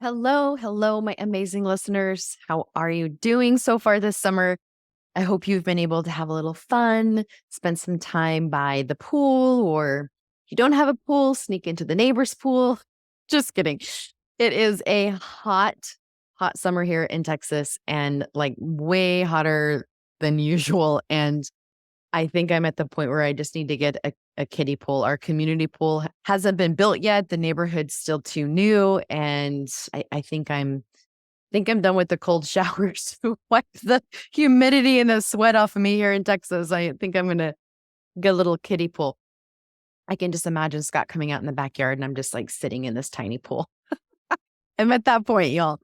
Hello, my amazing listeners. How are you doing so far this summer? I hope you've been able to have a little fun, spend some time by the pool, or if you don't have a pool, sneak into the neighbor's pool. Just kidding. It is a hot summer here in Texas and like way hotter than usual. And I think I'm at the point where I just need to get a kiddie pool. Our community pool hasn't been built yet. The neighborhood's still too new. And I think I'm done with the cold showers. Wipe the humidity and the sweat off of me here in Texas. I think I'm gonna get a little kiddie pool. I can just imagine Scott coming out in the backyard and I'm just like sitting in this tiny pool. I'm at that point, y'all.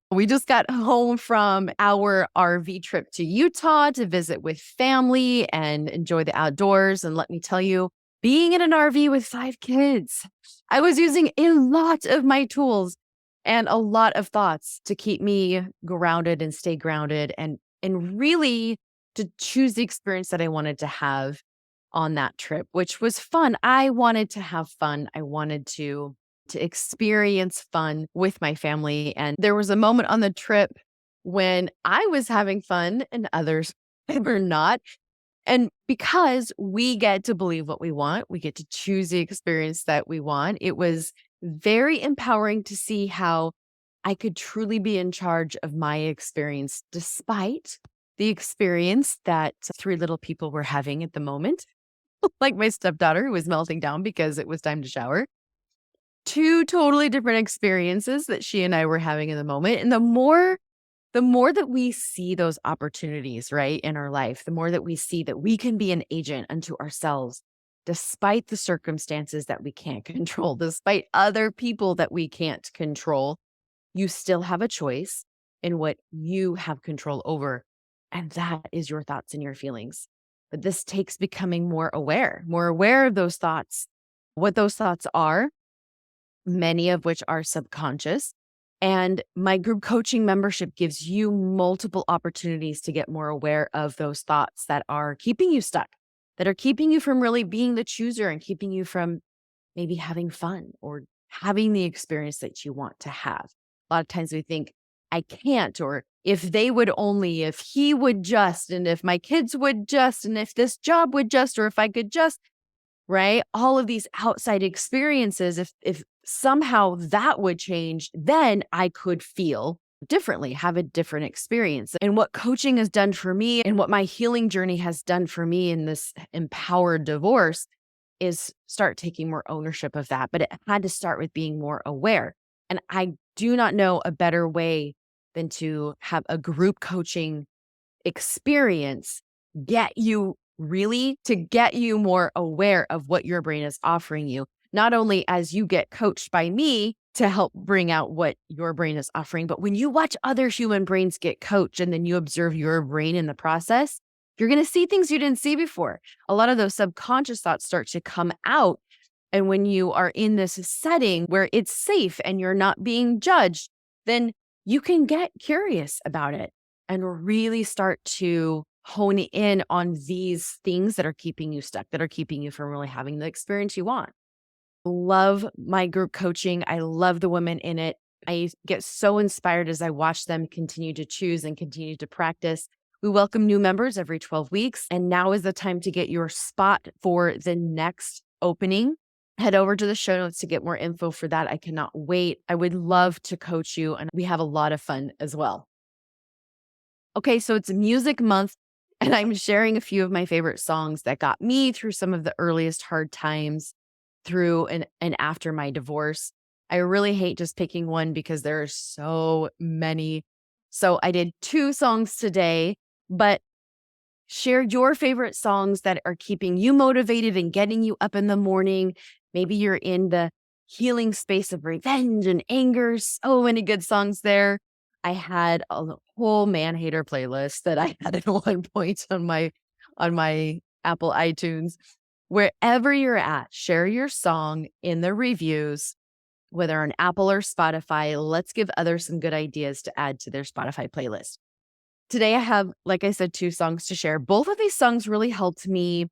We just got home from our RV trip to Utah to visit with family and enjoy the outdoors. And let me tell you, being in an RV with 5 kids, I was using a lot of my tools and a lot of thoughts to keep me grounded and stay grounded and really to choose the experience that I wanted to have on that trip, which was fun. I wanted to have fun. I wanted to experience fun with my family. And there was a moment on the trip when I was having fun and others were not. And because we get to believe what we want, we get to choose the experience that we want. It was very empowering to see how I could truly be in charge of my experience, despite the experience that 3 little people were having at the moment, like my stepdaughter who was melting down because it was time to shower. 2 totally different experiences that she and I were having in the moment. And the more that we see those opportunities, right, in our life, the more that we see that we can be an agent unto ourselves, despite the circumstances that we can't control, despite other people that we can't control, you still have a choice in what you have control over. And that is your thoughts and your feelings. But this takes becoming more aware of those thoughts, what those thoughts are, many of which are subconscious. And my group coaching membership gives you multiple opportunities to get more aware of those thoughts that are keeping you stuck, that are keeping you from really being the chooser and keeping you from maybe having fun or having the experience that you want to have. A lot of times we think, I can't, or if they would only, if he would just, and if my kids would just, and if this job would just, or if I could just, right? All of these outside experiences, if somehow that would change, then I could feel differently, have a different experience. And what coaching has done for me and what my healing journey has done for me in this empowered divorce is start taking more ownership of that. But it had to start with being more aware. And I do not know a better way than to have a group coaching experience get you more aware of what your brain is offering you, not only as you get coached by me to help bring out what your brain is offering, but when you watch other human brains get coached and then you observe your brain in the process, you're going to see things you didn't see before. A lot of those subconscious thoughts start to come out. And when you are in this setting where it's safe and you're not being judged, then you can get curious about it and really start to hone in on these things that are keeping you stuck, that are keeping you from really having the experience you want. Love my group coaching. I love the women in it. I get so inspired as I watch them continue to choose and continue to practice. We welcome new members every 12 weeks, and now is the time to get your spot for the next opening. Head over to the show notes to get more info for that. I cannot wait. I would love to coach you, and we have a lot of fun as well. Okay, so it's Music Month, and I'm sharing a few of my favorite songs that got me through some of the earliest hard times through and after my divorce. I really hate just picking one because there are so many. So I did 2 songs today, but share your favorite songs that are keeping you motivated and getting you up in the morning. Maybe you're in the healing space of revenge and anger. So many good songs there. I had a whole man hater playlist that I had at one point on my Apple iTunes. Wherever you're at, share your song in the reviews, whether on Apple or Spotify. Let's give others some good ideas to add to their Spotify playlist. Today I have, like I said, 2 songs to share. Both of these songs really helped me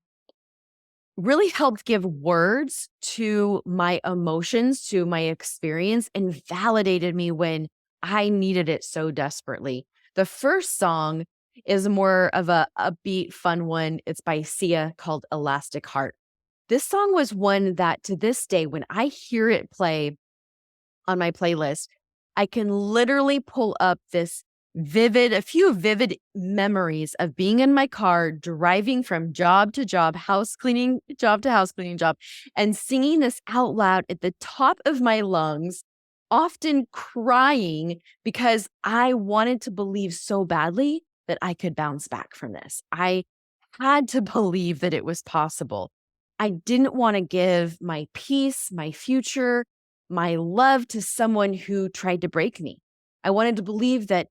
really helped give words to my emotions, to my experience, and validated me when I needed it so desperately. The first song is more of a upbeat, fun one. It's by Sia called Elastic Heart. This song was one that to this day, when I hear it play on my playlist, I can literally pull up a few vivid memories of being in my car, driving from job to job, house cleaning job to house cleaning job, and singing this out loud at the top of my lungs, often crying because I wanted to believe so badly that I could bounce back from this. I had to believe that it was possible. I didn't want to give my peace, my future, my love to someone who tried to break me. I wanted to believe that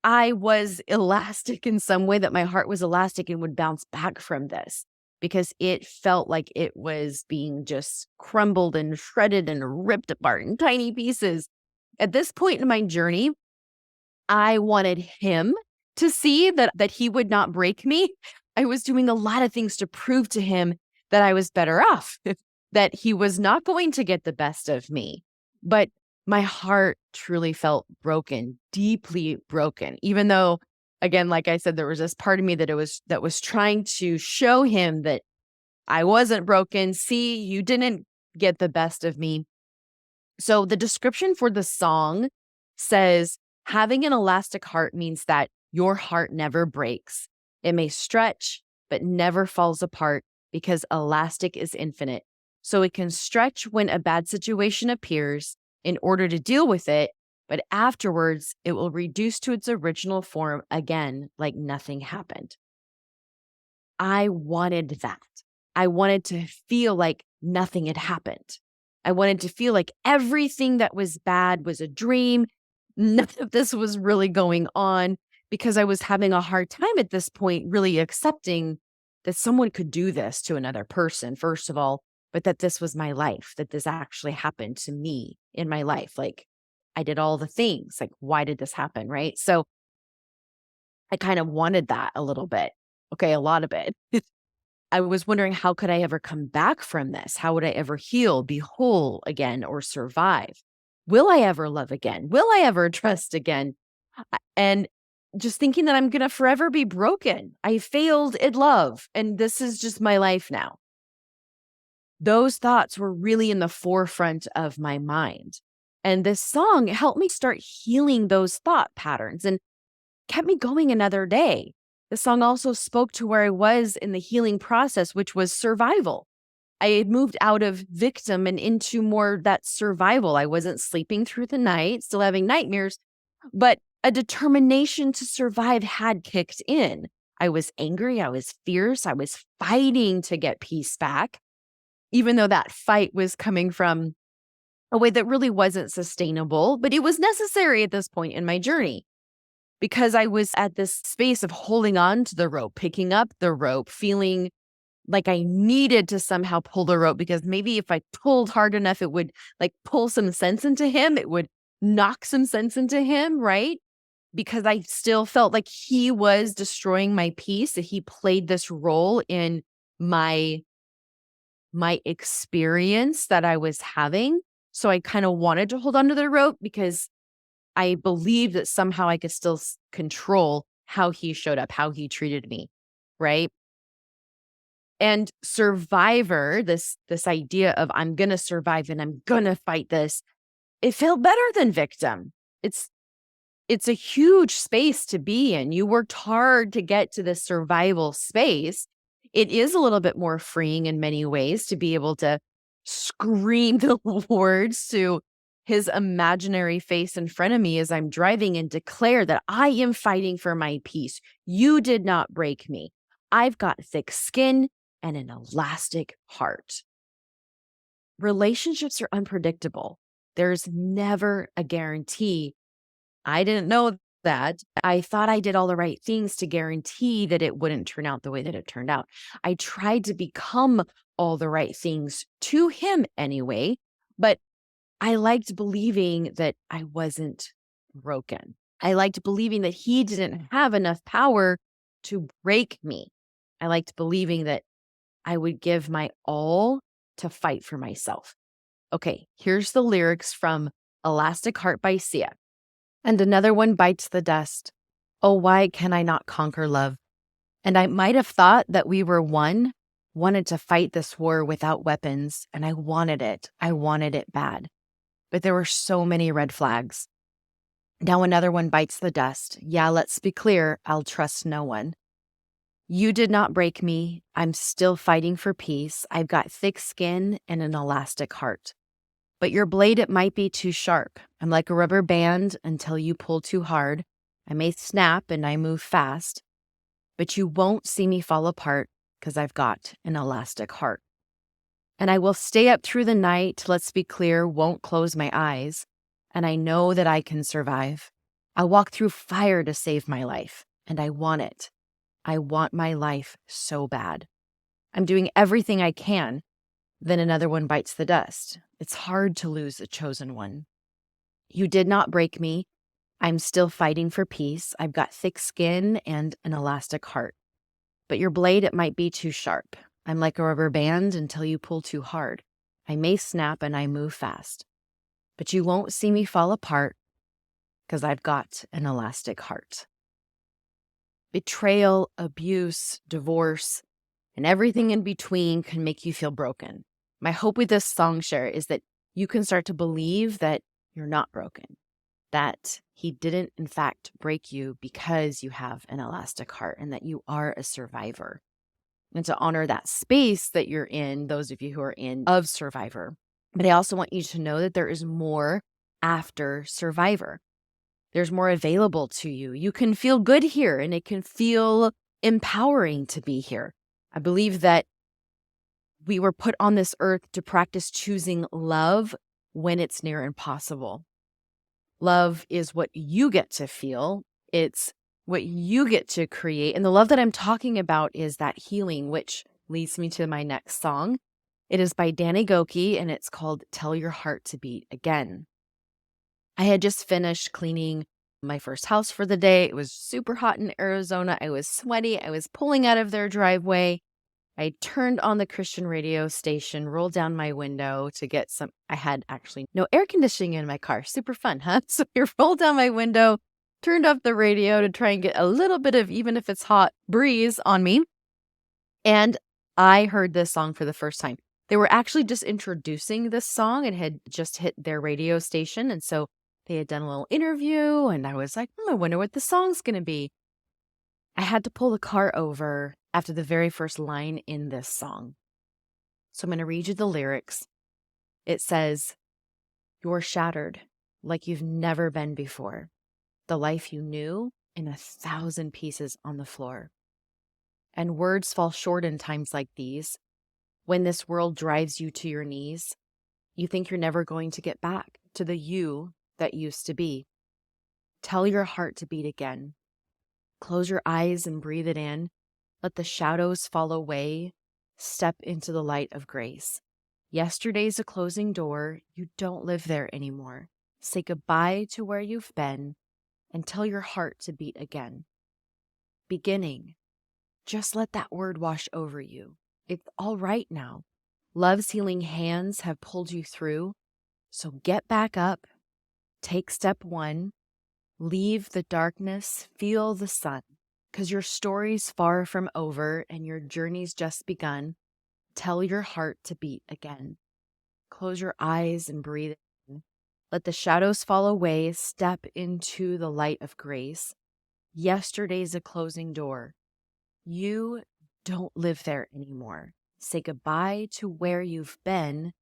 I was elastic in some way, that my heart was elastic and would bounce back from this because it felt like it was being just crumbled and shredded and ripped apart in tiny pieces. At this point in my journey, I wanted him to see that he would not break me. I was doing a lot of things to prove to him that I was better off, that he was not going to get the best of me. But my heart truly felt broken, deeply broken, even though, again, like I said, there was this part of me that was trying to show him that I wasn't broken. See, you didn't get the best of me. So the description for the song says, having an elastic heart means that your heart never breaks. It may stretch, but never falls apart because elastic is infinite. So it can stretch when a bad situation appears in order to deal with it, but afterwards it will reduce to its original form again, like nothing happened. I wanted that. I wanted to feel like nothing had happened. I wanted to feel like everything that was bad was a dream. None of this was really going on because I was having a hard time at this point, really accepting that someone could do this to another person, first of all, but that this was my life, that this actually happened to me in my life. Like I did all the things. Like, why did this happen? Right. So I kind of wanted that a little bit. Okay. A lot of it. I was wondering, how could I ever come back from this? How would I ever heal, be whole again, or survive? Will I ever love again? Will I ever trust again? And just thinking that I'm going to forever be broken. I failed at love, and this is just my life now. Those thoughts were really in the forefront of my mind. And this song helped me start healing those thought patterns and kept me going another day. The song also spoke to where I was in the healing process, which was survival. I had moved out of victim and into more that survival. I wasn't sleeping through the night, still having nightmares, but a determination to survive had kicked in. I was angry. I was fierce. I was fighting to get peace back, even though that fight was coming from a way that really wasn't sustainable, but it was necessary at this point in my journey. Because I was at this space of holding on to the rope, picking up the rope, feeling like I needed to somehow pull the rope because maybe if I pulled hard enough, it would like pull some sense into him. It would knock some sense into him, right? Because I still felt like he was destroying my peace, that he played this role in my experience that I was having. So I kind of wanted to hold onto the rope because I believed that somehow I could still control how he showed up, how he treated me, right? And survivor, this idea of I'm going to survive and I'm going to fight this, it felt better than victim. It's it's a huge space to be in. You worked hard to get to this survival space. It is a little bit more freeing in many ways to be able to scream the words to his imaginary face in front of me as I'm driving and declare that I am fighting for my peace. You did not break me. I've got thick skin and an elastic heart. Relationships are unpredictable. There's never a guarantee. I didn't know that. I thought I did all the right things to guarantee that it wouldn't turn out the way that it turned out. I tried to become all the right things to him anyway, but I liked believing that I wasn't broken. I liked believing that he didn't have enough power to break me. I liked believing that I would give my all to fight for myself. Okay, here's the lyrics from Elastic Heart by Sia. And another one bites the dust. Oh, why can I not conquer love? And I might have thought that we were one, wanted to fight this war without weapons, and I wanted it. I wanted it bad. But there were so many red flags. Now another one bites the dust. Yeah, let's be clear, I'll trust no one. You did not break me. I'm still fighting for peace. I've got thick skin and an elastic heart. But your blade, it might be too sharp. I'm like a rubber band until you pull too hard. I may snap and I move fast, but you won't see me fall apart because I've got an elastic heart. And I will stay up through the night, let's be clear, won't close my eyes. And I know that I can survive. I'll walk through fire to save my life, and I want it. I want my life so bad. I'm doing everything I can. Then another one bites the dust. It's hard to lose a chosen one. You did not break me. I'm still fighting for peace. I've got thick skin and an elastic heart. But your blade, it might be too sharp. I'm like a rubber band until you pull too hard. I may snap and I move fast. But you won't see me fall apart because I've got an elastic heart. Betrayal, abuse, divorce, and everything in between can make you feel broken. My hope with this song share is that you can start to believe that you're not broken, that he didn't, in fact, break you because you have an elastic heart and that you are a survivor. And to honor that space that you're in, those of you who are in of survivor. But I also want you to know that there is more after survivor. There's more available to you. You can feel good here and it can feel empowering to be here. I believe that we were put on this earth to practice choosing love when it's near impossible. Love is what you get to feel. It's what you get to create. And the love that I'm talking about is that healing, which leads me to my next song. It is by Danny Goki, and it's called Tell Your Heart to Beat Again. I had just finished cleaning my first house for the day. It was super hot in Arizona. I was sweaty. I was pulling out of their driveway. I turned on the Christian radio station, rolled down my window to get some. I had actually no air conditioning in my car. Super fun, huh? So I rolled down my window, turned up the radio to try and get a little bit of, even if it's hot, breeze on me. And I heard this song for the first time. They were actually just introducing this song and had just hit their radio station. And so they had done a little interview and I was like, I wonder what the song's going to be. I had to pull the car over after the very first line in this song. So I'm going to read you the lyrics. It says, "You're shattered like you've never been before. The life you knew in 1,000 pieces on the floor. And words fall short in times like these. When this world drives you to your knees, you think you're never going to get back to the you that used to be. Tell your heart to beat again. Close your eyes and breathe it in. Let the shadows fall away. Step into the light of grace. Yesterday's a closing door. You don't live there anymore. Say goodbye to where you've been and tell your heart to beat again. Beginning. Just let that word wash over you. It's all right now. Love's healing hands have pulled you through. So get back up. Take step one. Leave the darkness. Feel the sun. Because your story's far from over and your journey's just begun. Tell your heart to beat again. Close your eyes and breathe in. Let the shadows fall away. Step into the light of grace. Yesterday's a closing door. You don't live there anymore. Say goodbye to where you've been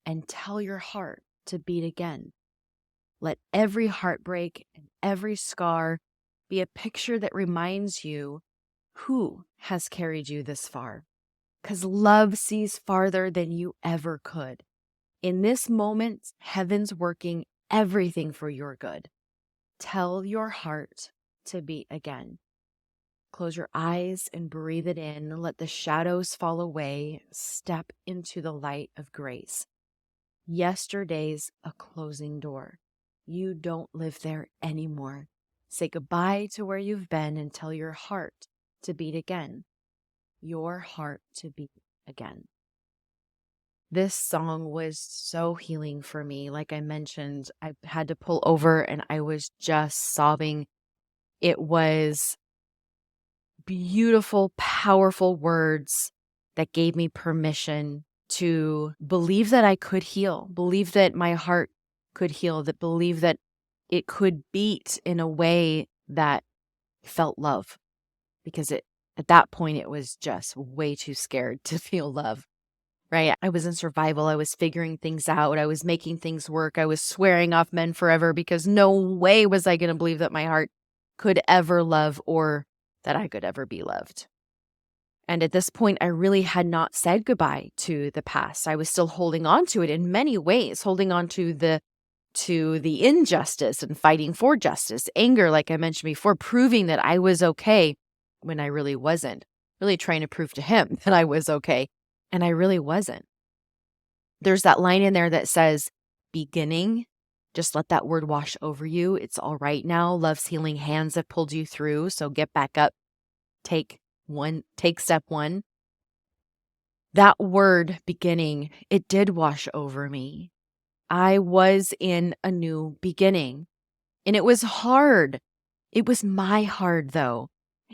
and tell your heart to beat again. Let every heartbreak and every scar be a picture that reminds you who has carried you this far. Because love sees farther than you ever could. In this moment, heaven's working everything for your good. Tell your heart to beat again. Close your eyes and breathe it in. Let the shadows fall away. Step into the light of grace. Yesterday's a closing door. You don't live there anymore. Say goodbye to where you've been and tell your heart to beat again. Your heart to beat again. This song was so healing for me. Like I mentioned, I had to pull over and I was just sobbing. It was beautiful, powerful words that gave me permission to believe that I could heal, believe that my heart could heal, that believe that it could beat in a way that felt love. Because at that point, it was just way too scared to feel love, right? I was in survival. I was figuring things out. I was making things work. I was swearing off men forever because no way was I going to believe that my heart could ever love or that I could ever be loved. And at this point, I really had not said goodbye to the past. I was still holding on to it in many ways, holding on to the injustice and fighting for justice, anger, like I mentioned before, proving that I was okay when I really wasn't, really trying to prove to him that I was okay. And I really wasn't. There's that line in there that says, beginning, just let that word wash over you. It's all right now. Love's healing hands have pulled you through. So get back up. Take step one. That word beginning, it did wash over me. I was in a new beginning and it was hard. It was my hard though.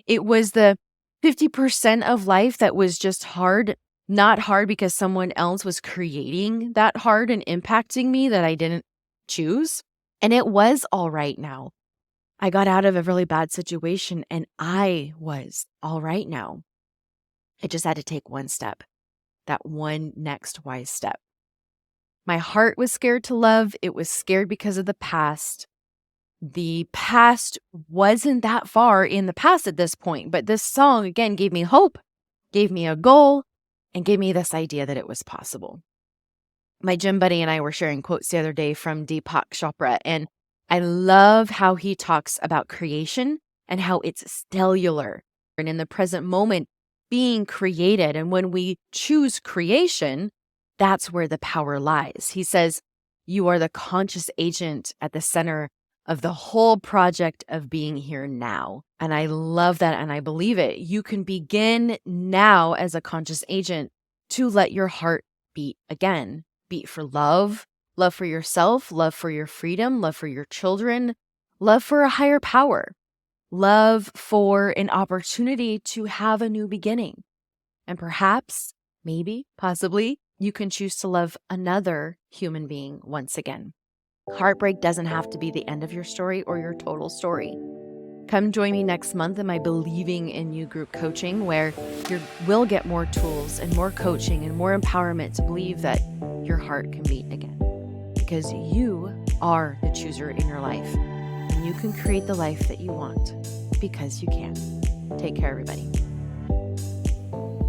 It was the 50% of life that was just hard, not hard because someone else was creating that hard and impacting me that I didn't choose. And it was all right now. I got out of a really bad situation and I was all right now. I just had to take one step, that one next wise step. My heart was scared to love. It was scared because of the past. The past wasn't that far in the past at this point, but this song again gave me hope, gave me a goal, and gave me this idea that it was possible. My gym buddy and I were sharing quotes the other day from Deepak Chopra, and I love how he talks about creation and how it's cellular and in the present moment being created. And when we choose creation, that's where the power lies. He says, you are the conscious agent at the center of the whole project of being here now. And I love that and I believe it. You can begin now as a conscious agent to let your heart beat again. Beat for love, love for yourself, love for your freedom, love for your children, love for a higher power, love for an opportunity to have a new beginning. And perhaps, maybe, possibly, you can choose to love another human being once again. Heartbreak doesn't have to be the end of your story or your total story. Come join me next month in my Believing in You group coaching, where you will get more tools and more coaching and more empowerment to believe that your heart can beat again. Because you are the chooser in your life, and you can create the life that you want because you can. Take care, everybody.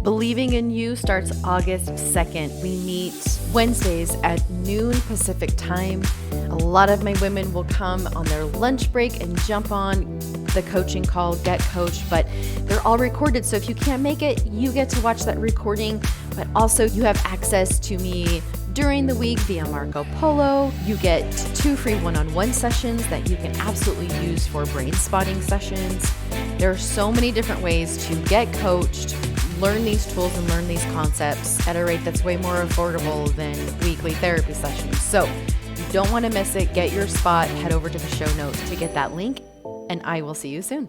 Believing in You starts August 2nd. We meet Wednesdays at noon Pacific time. A lot of my women will come on their lunch break and jump on the coaching call, Get Coached, but they're all recorded. So if you can't make it, you get to watch that recording, but also you have access to me during the week via Marco Polo. You get 2 free one-on-one sessions that you can absolutely use for brain spotting sessions. There are so many different ways to get coached, learn these tools and learn these concepts at a rate that's way more affordable than weekly therapy sessions. So you don't want to miss it. Get your spot. Head over to the show notes to get that link, and I will see you soon.